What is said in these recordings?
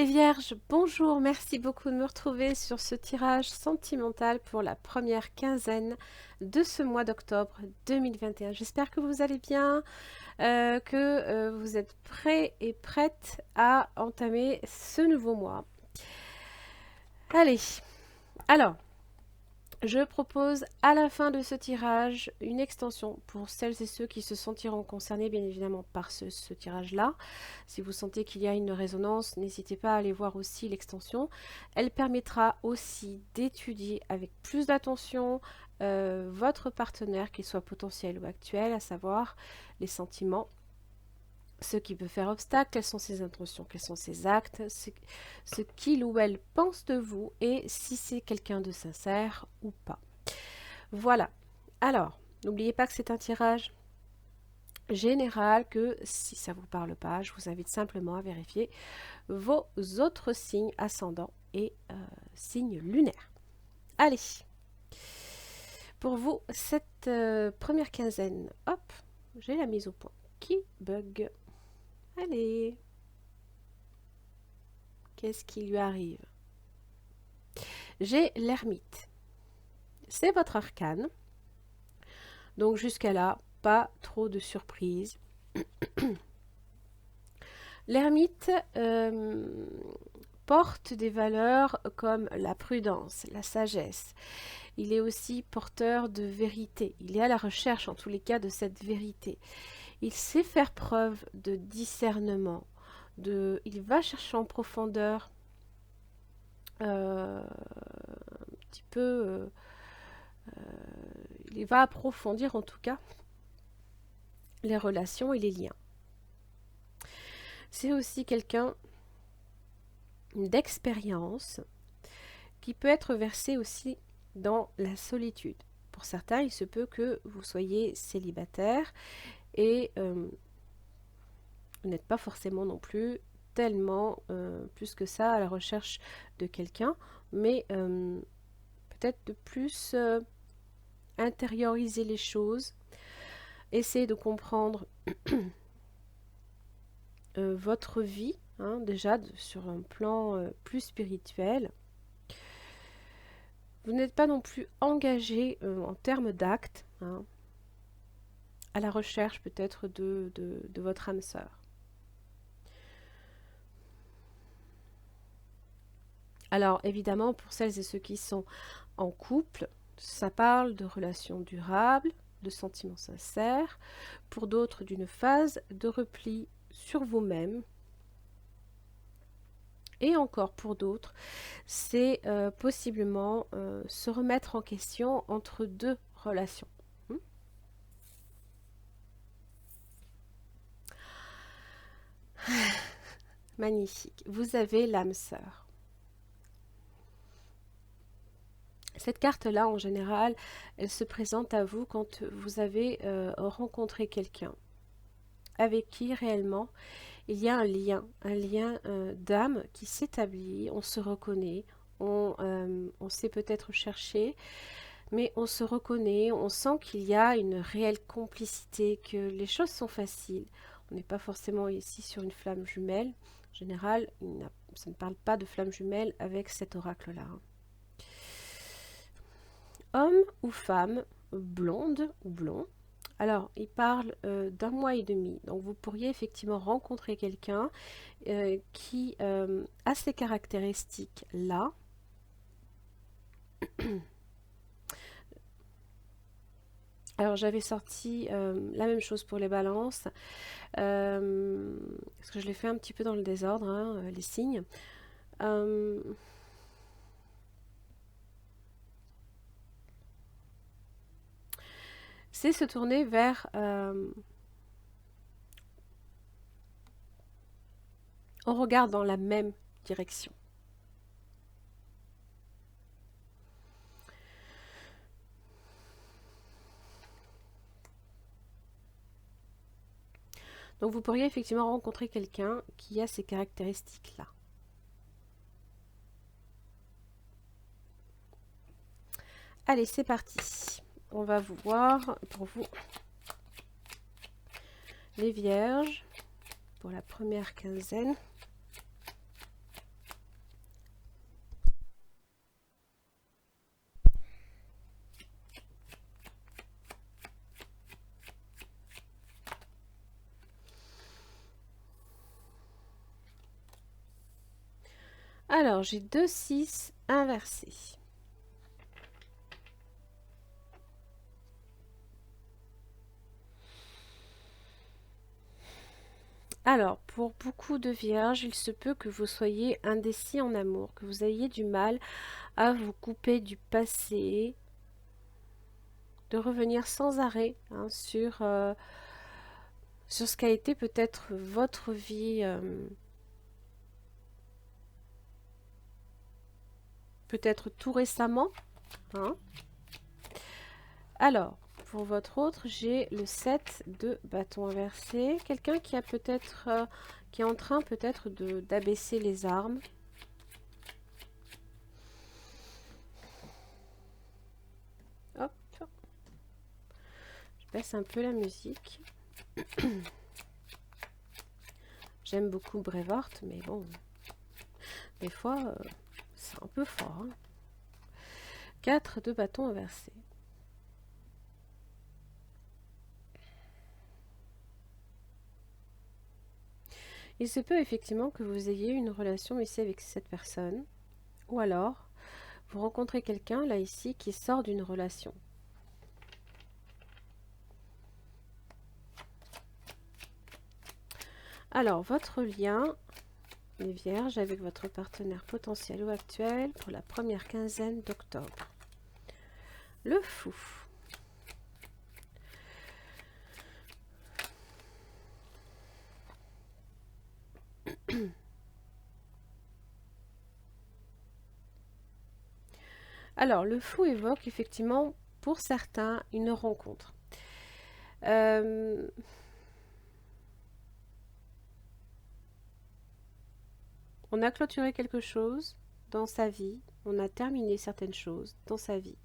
Les Vierges, bonjour, merci beaucoup de me retrouver sur ce tirage sentimental pour la première quinzaine de ce mois d'octobre 2021. J'espère que vous allez bien, que vous êtes prêts et prêtes à entamer ce nouveau mois. Allez, alors, je propose à la fin de ce tirage une extension pour celles et ceux qui se sentiront concernés bien évidemment par ce tirage-là. Si vous sentez qu'il y a une résonance, n'hésitez pas à aller voir aussi l'extension. Elle permettra aussi d'étudier avec plus d'attention votre partenaire, qu'il soit potentiel ou actuel, à savoir les sentiments, ce qui peut faire obstacle, quelles sont ses intentions, quels sont ses actes, ce qu'il ou elle pense de vous et si c'est quelqu'un de sincère ou pas. Voilà. Alors, n'oubliez pas que c'est un tirage général, que si ça ne vous parle pas, je vous invite simplement à vérifier vos autres signes ascendants et signes lunaires. Allez, pour vous, cette première quinzaine, hop, j'ai la mise au point qui bug. Allez, qu'est-ce qui lui arrive? J'ai l'ermite. C'est votre arcane. Donc jusqu'à là, pas trop de surprises. L'ermite porte des valeurs comme la prudence, la sagesse. Il est aussi porteur de vérité. Il est à la recherche, en tous les cas, de cette vérité. Il sait faire preuve de discernement. Il va chercher en profondeur un petit peu... il va approfondir, en tout cas, les relations et les liens. C'est aussi quelqu'un d'expérience qui peut être versé aussi dans la solitude. Pour certains, il se peut que vous soyez célibataire et vous n'êtes pas forcément non plus tellement plus que ça à la recherche de quelqu'un, mais peut-être de plus intérioriser les choses, essayer de comprendre votre vie, hein, déjà sur un plan plus spirituel. Vous n'êtes pas non plus engagé en termes d'actes, hein, à la recherche peut-être de votre âme sœur. Alors évidemment, pour celles et ceux qui sont en couple, ça parle de relations durables, de sentiments sincères, pour d'autres d'une phase de repli sur vous-même. Et encore pour d'autres, c'est possiblement se remettre en question entre deux relations. Magnifique. Vous avez l'âme sœur. Cette carte-là, en général, elle se présente à vous quand vous avez rencontré quelqu'un avec qui réellement il y a un lien d'âme qui s'établit, on se reconnaît, on sait peut-être chercher, mais on se reconnaît, on sent qu'il y a une réelle complicité, que les choses sont faciles. On n'est pas forcément ici sur une flamme jumelle. En général, ça ne parle pas de flamme jumelle avec cet oracle-là. Homme ou femme, blonde ou blond. Alors, il parle d'un mois et demi. Donc, vous pourriez effectivement rencontrer quelqu'un qui a ces caractéristiques-là. Alors, j'avais sorti la même chose pour les balances. Parce que je l'ai fait un petit peu dans le désordre, hein, les signes. C'est se tourner vers... on regarde dans la même direction. Donc vous pourriez effectivement rencontrer quelqu'un qui a ces caractéristiques-là. Allez, c'est parti. On va vous voir pour vous les Vierges pour la première quinzaine. Alors, j'ai 2 6 inversés. Alors, pour beaucoup de vierges, il se peut que vous soyez indécis en amour, que vous ayez du mal à vous couper du passé, de revenir sans arrêt sur ce qu'a été peut-être votre vie, peut-être tout récemment. Hein. Alors, pour votre autre, j'ai le 7 de bâton inversé. Quelqu'un qui a peut-être, qui est en train peut-être d'abaisser les armes. Hop. Je baisse un peu la musique. J'aime beaucoup Braveheart, mais bon, des fois, c'est un peu fort. Hein. 4 de bâton inversé. Il se peut effectivement que vous ayez une relation ici avec cette personne, ou alors vous rencontrez quelqu'un là ici qui sort d'une relation. Alors, votre lien, les vierges, avec votre partenaire potentiel ou actuel pour la première quinzaine d'octobre. Le fou. Alors, le fou évoque effectivement, pour certains, une rencontre. On a clôturé quelque chose dans sa vie, on a terminé certaines choses dans sa vie.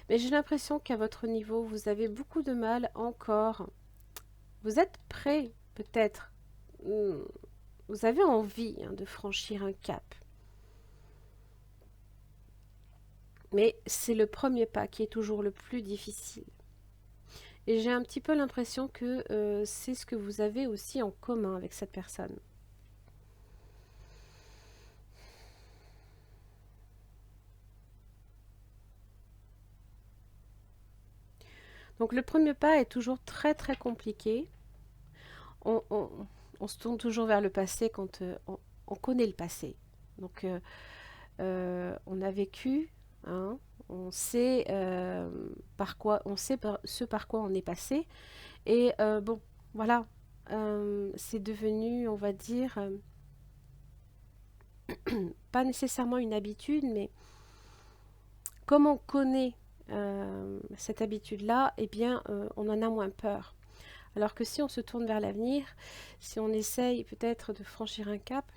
Mais j'ai l'impression qu'à votre niveau, vous avez beaucoup de mal encore. Vous êtes prêt, peut-être. Vous avez envie de franchir un cap. Mais c'est le premier pas qui est toujours le plus difficile. Et j'ai un petit peu l'impression que c'est ce que vous avez aussi en commun avec cette personne. Donc le premier pas est toujours très très compliqué. On se tourne toujours vers le passé quand on connaît le passé. Donc on a vécu, hein, on sait ce par quoi on est passé. Et bon, voilà, c'est devenu, on va dire, pas nécessairement une habitude, mais comme on connaît cette habitude-là, eh bien, on en a moins peur. Alors que si on se tourne vers l'avenir, si on essaye peut-être de franchir un cap,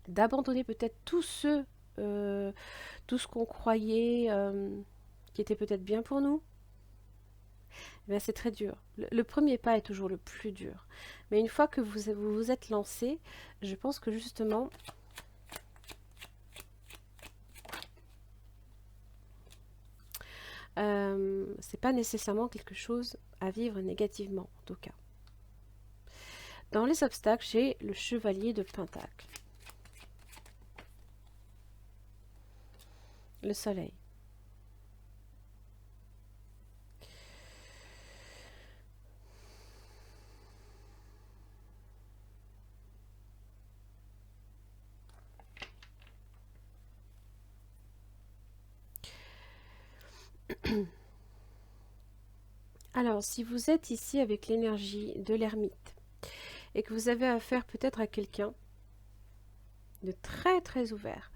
d'abandonner peut-être tout ce qu'on croyait qui était peut-être bien pour nous, eh bien c'est très dur. Le premier pas est toujours le plus dur. Mais une fois que vous êtes lancé, je pense que justement, c'est pas nécessairement quelque chose à vivre négativement, en tout cas. Dans les obstacles, j'ai le chevalier de Pentacle. Le soleil. Alors, si vous êtes ici avec l'énergie de l'ermite et que vous avez affaire peut-être à quelqu'un de très très ouvert,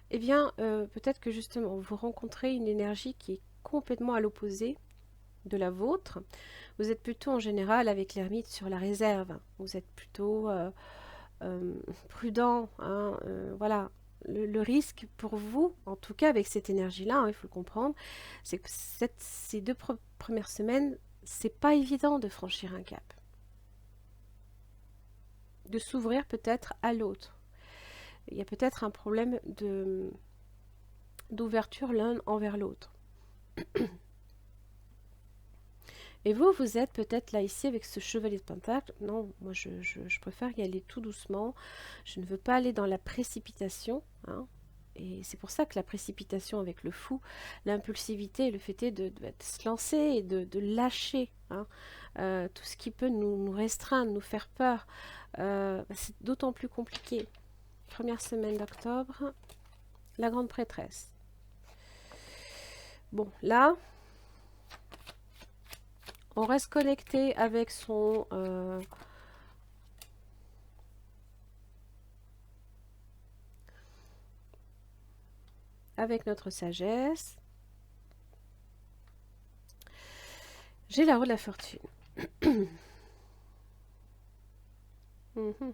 eh bien, peut-être que justement, vous rencontrez une énergie qui est complètement à l'opposé de la vôtre. Vous êtes plutôt en général avec l'ermite sur la réserve. Vous êtes plutôt prudent. Hein, voilà. Le risque pour vous, en tout cas avec cette énergie-là, hein, il faut le comprendre, c'est que ces deux premières semaines, c'est pas évident de franchir un cap. De s'ouvrir peut-être à l'autre. Il y a peut-être un problème d'ouverture l'un envers l'autre. Et vous, vous êtes peut-être là ici avec ce chevalier de pentacle. Non, moi je préfère y aller tout doucement. Je ne veux pas aller dans la précipitation, hein. Et c'est pour ça que la précipitation avec le fou, l'impulsivité, le fait est de se lancer et de lâcher, hein, tout ce qui peut nous restreindre, nous faire peur. C'est d'autant plus compliqué. Première semaine d'octobre, la grande prêtresse. Bon, là, on reste connecté avec son... avec notre sagesse. J'ai la roue de la fortune. Mhm.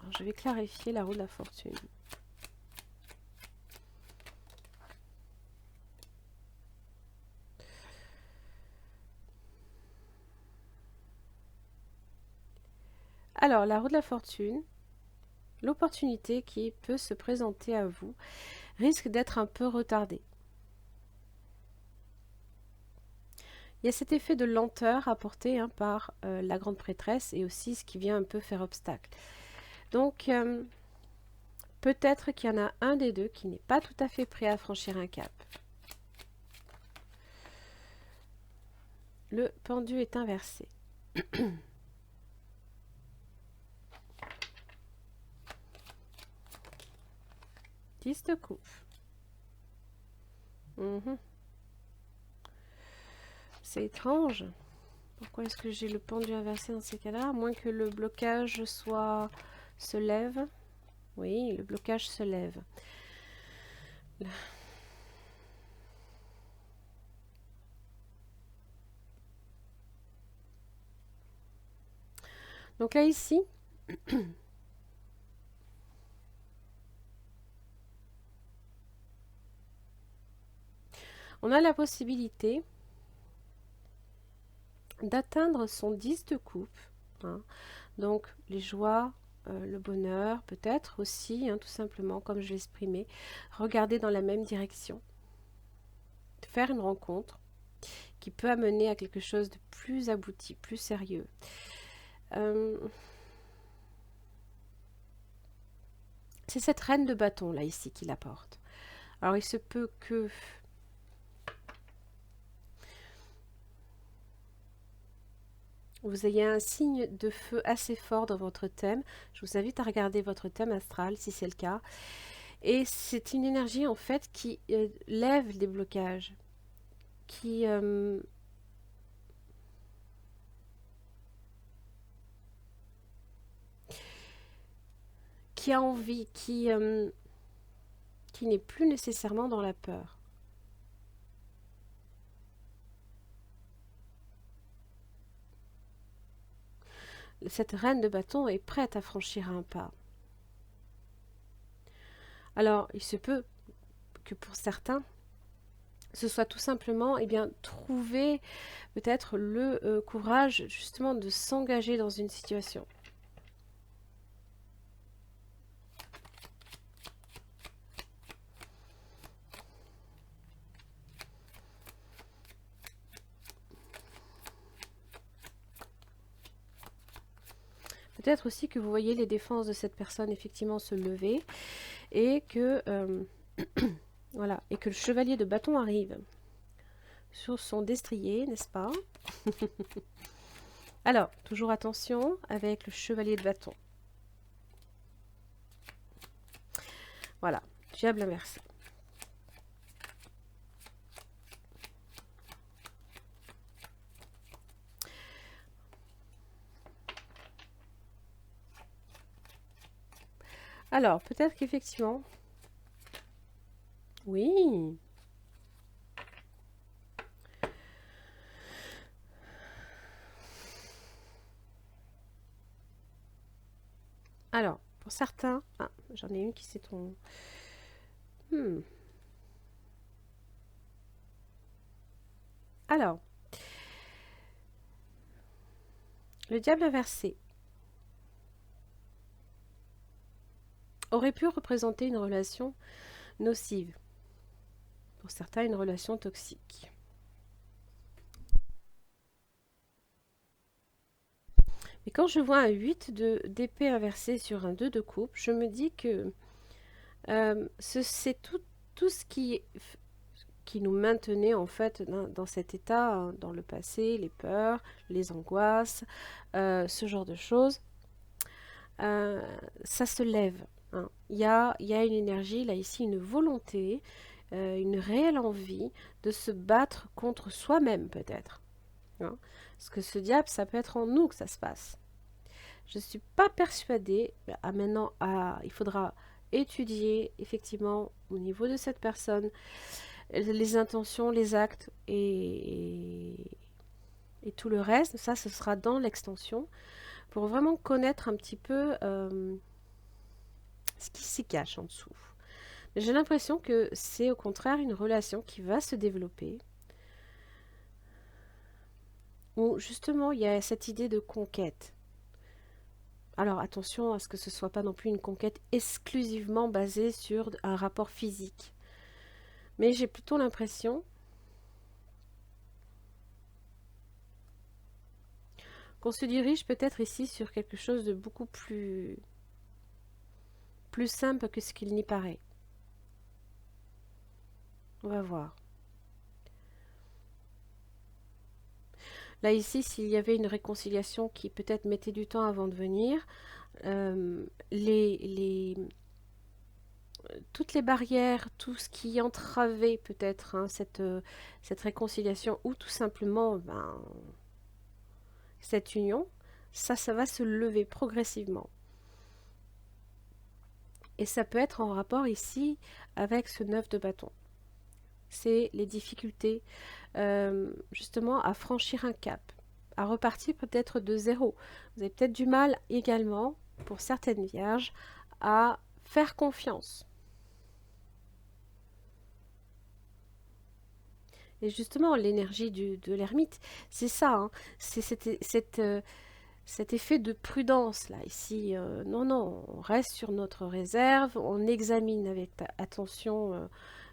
Alors, je vais clarifier la roue de la fortune. Alors, la roue de la fortune, l'opportunité qui peut se présenter à vous risque d'être un peu retardée. Il y a cet effet de lenteur apporté, hein, par la grande prêtresse et aussi ce qui vient un peu faire obstacle. Donc, peut-être qu'il y en a un des deux qui n'est pas tout à fait prêt à franchir un cap. Le pendu est inversé. 10 de coupe. C'est étrange. Pourquoi est-ce que j'ai le pendu inversé dans ces cas-là? À moins que le blocage se lève. Oui, le blocage se lève. Là. Donc là, ici, on a la possibilité d'atteindre son 10 de coupe, hein. Donc les joies, le bonheur, peut-être aussi, hein, tout simplement, comme je l'exprimais, regarder dans la même direction, faire une rencontre qui peut amener à quelque chose de plus abouti, plus sérieux. C'est cette reine de bâton là ici qui l'apporte. Alors il se peut que vous ayez un signe de feu assez fort dans votre thème. Je vous invite à regarder votre thème astral si c'est le cas. Et c'est une énergie en fait qui lève des blocages, qui a envie, qui n'est plus nécessairement dans la peur. Cette reine de bâton est prête à franchir un pas. Alors, il se peut que pour certains, ce soit tout simplement, eh bien, trouver peut-être le courage justement de s'engager dans une situation. Peut-être aussi que vous voyez les défenses de cette personne effectivement se lever et que voilà, et que le chevalier de bâton arrive sur son destrier, n'est-ce pas? Alors, toujours attention avec le chevalier de bâton. Voilà, diable inversé. Alors, peut-être qu'effectivement, oui. Alors, pour certains, ah, j'en ai une qui s'est tombée. Alors, le diable inversé aurait pu représenter une relation nocive. Pour certains, une relation toxique. Mais quand je vois un 8 d'épée inversé sur un 2 de coupe, je me dis que c'est tout ce qui nous maintenait en fait dans cet état, hein, dans le passé, les peurs, les angoisses, ce genre de choses. Ça se lève, hein. Il y a une énergie, là ici, une volonté, une réelle envie de se battre contre soi-même peut-être, hein. Parce que ce diable, ça peut être en nous que ça se passe. Je ne suis pas persuadée, maintenant, il faudra étudier effectivement au niveau de cette personne les intentions, les actes et tout le reste. Ça, ce sera dans l'extension pour vraiment connaître un petit peu ce qui s'y cache en dessous. J'ai l'impression que c'est au contraire une relation qui va se développer où justement il y a cette idée de conquête. Alors attention à ce que ce ne soit pas non plus une conquête exclusivement basée sur un rapport physique. Mais j'ai plutôt l'impression qu'on se dirige peut-être ici sur quelque chose de beaucoup plus simple que ce qu'il n'y paraît. On va voir. Là ici, s'il y avait une réconciliation qui peut-être mettait du temps avant de venir, toutes les barrières, tout ce qui entravait peut-être, hein, cette réconciliation ou tout simplement cette union, ça va se lever progressivement. Et ça peut être en rapport ici avec ce 9 de bâton. C'est les difficultés justement à franchir un cap, à repartir peut-être de zéro. Vous avez peut-être du mal également, pour certaines vierges, à faire confiance. Et justement, l'énergie de l'ermite, c'est ça, hein, c'est cet effet de prudence là, ici. Non, non, on reste sur notre réserve, on examine avec attention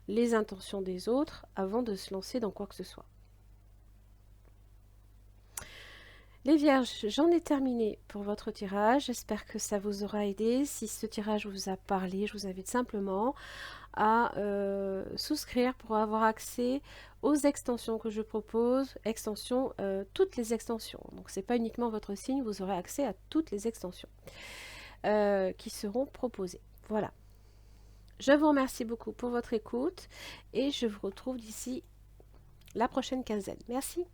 les intentions des autres avant de se lancer dans quoi que ce soit. Les vierges, j'en ai terminé pour votre tirage. J'espère que ça vous aura aidé. Si ce tirage vous a parlé, je vous invite simplement à souscrire pour avoir accès aux extensions que je propose, toutes les extensions. Donc c'est pas uniquement votre signe, vous aurez accès à toutes les extensions qui seront proposées. Voilà. Je vous remercie beaucoup pour votre écoute et je vous retrouve d'ici la prochaine quinzaine. Merci.